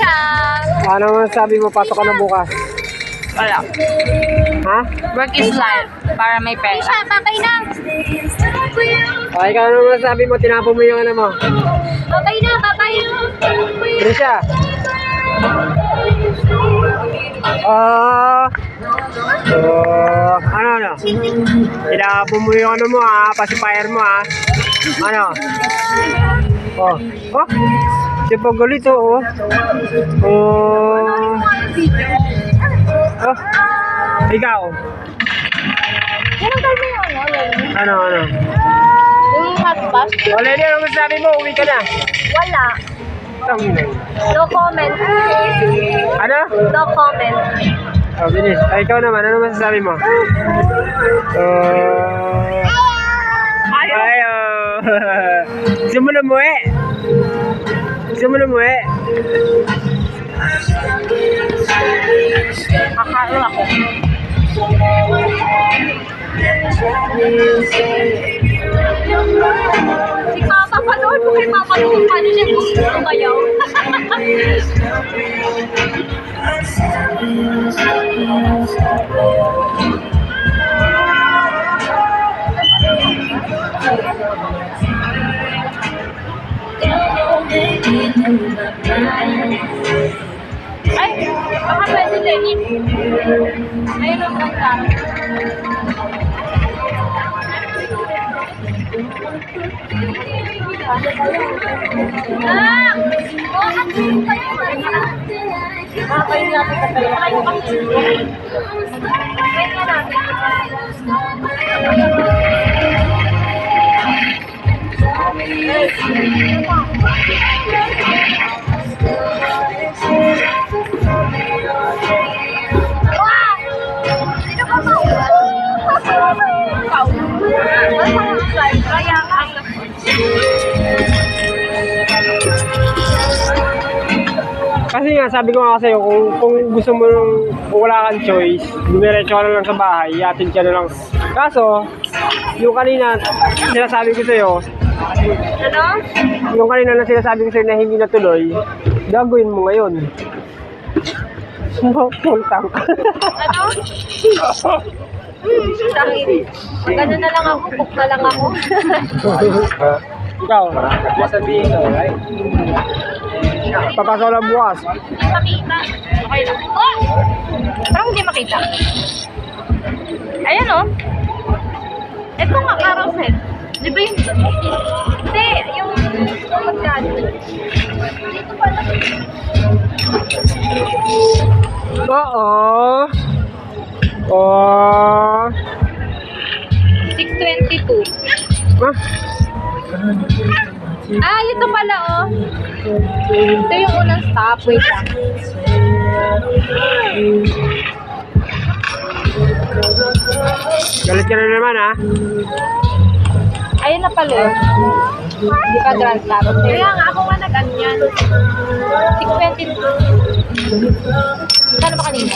Trisha! Ano sabi mo, pasok ka na bukas? Wala. Ha? Work is life. Para may pera. Trisha, babay na! O, ikaw ano sabi mo, tinapon mo yung ano mo? Babay na, babay! Trisha! Ano? Tinapon mo yung ano mo ha, pacifier mo ha. Ano? Si Pagolito ikaw? Tinanggal mo yung Ano? yung hot bath? O, Lenny, ano sabi mo? Uwi ka na. Wala. No comment. Ano? No comment. O, bilis. Ay, ikaw naman. Ano masasabi mo? Ayaw. Gusto mo na muwi? Kakain ako. Si Papa, panood mo kay Papa kung paano siya gumayaw. Ay, baka pwede Lenny. Ayun ang ganda. Kasi nga, sabi ko nga sa'yo, kung gusto mo kung wala kang choice, dumiretso ka na lang sa bahay, iatid ka na lang. Kaso, yung kanina, sinasabi ko sa'yo, Ano? yung kanina na sinasabi ko sa'yo na hindi natuloy, gagawin mo ngayon. Full tank. Ano? Sakit. Gano'n na lang ako, book na lang ako. Ikaw, sasabihin ko, right? Papasok lang bukas. Hindi makita. Okay lang. Oh! Parang hindi makita. Ayan oh. Ito nga, carousel. Di ba yung... Hindi, yung... magkano. Dito pala. Oo. 622. Ito pala oh. Ito yung unang stop. Wait lang. Galit ka na naman ha. Ayun na pala oh. Hindi pa grand stop. Kaya nga ako nga nag-ganyan. 622. Kano ba kanina?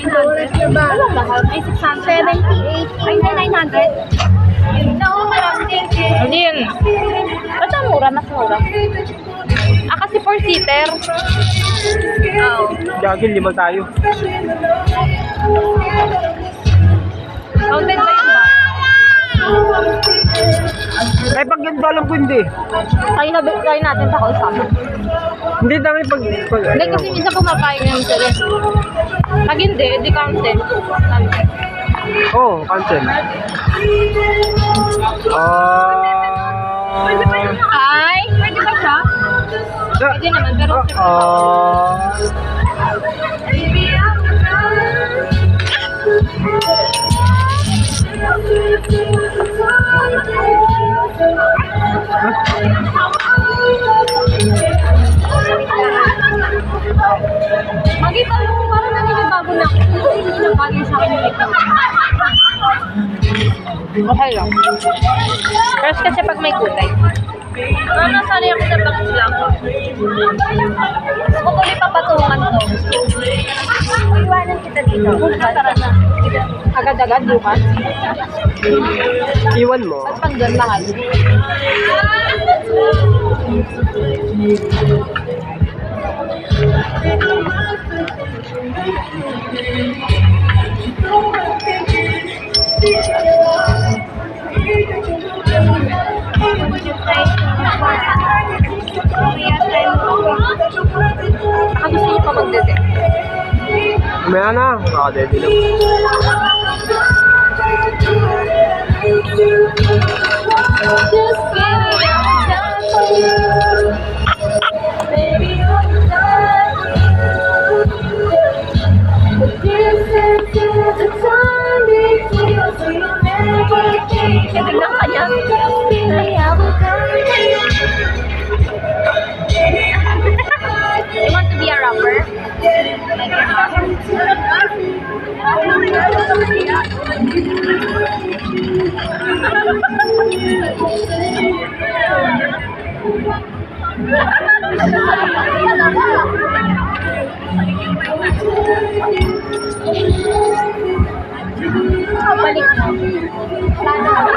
900. Walang mahal. May 678. Ay, 900. No, marami. Hindi yun. Ba't ang mura? Mas mura. Kasi 4-seater. Oo. Gagil, lima tayo. Counted ba yun ba? Ay, pag ganito alam ko hindi. Kaya natin sa kausapan. Hindi dami pag Hindi kasi minsan pumapayag yung sila. Pag hindi, di counted. Oo, cancel. Ay, pwede ba siya? Pwede naman, pero... Magita mo, parang naninibago na ako. Hindi na bagay sa akin yung ito. Okay lang. First kasi pag may kulay. Sanay ako sa pag-vlog. Gusto ko ulit papatungan to. Iwanan kita dito. Tara na. Agad-agad bukas. Iwan mo. At pag doon mahal. Baka gusto niyo pa magdede. Mamaya na. Nakadede lang. Tignan ka niya. You want to be a rapper? Like balik mo.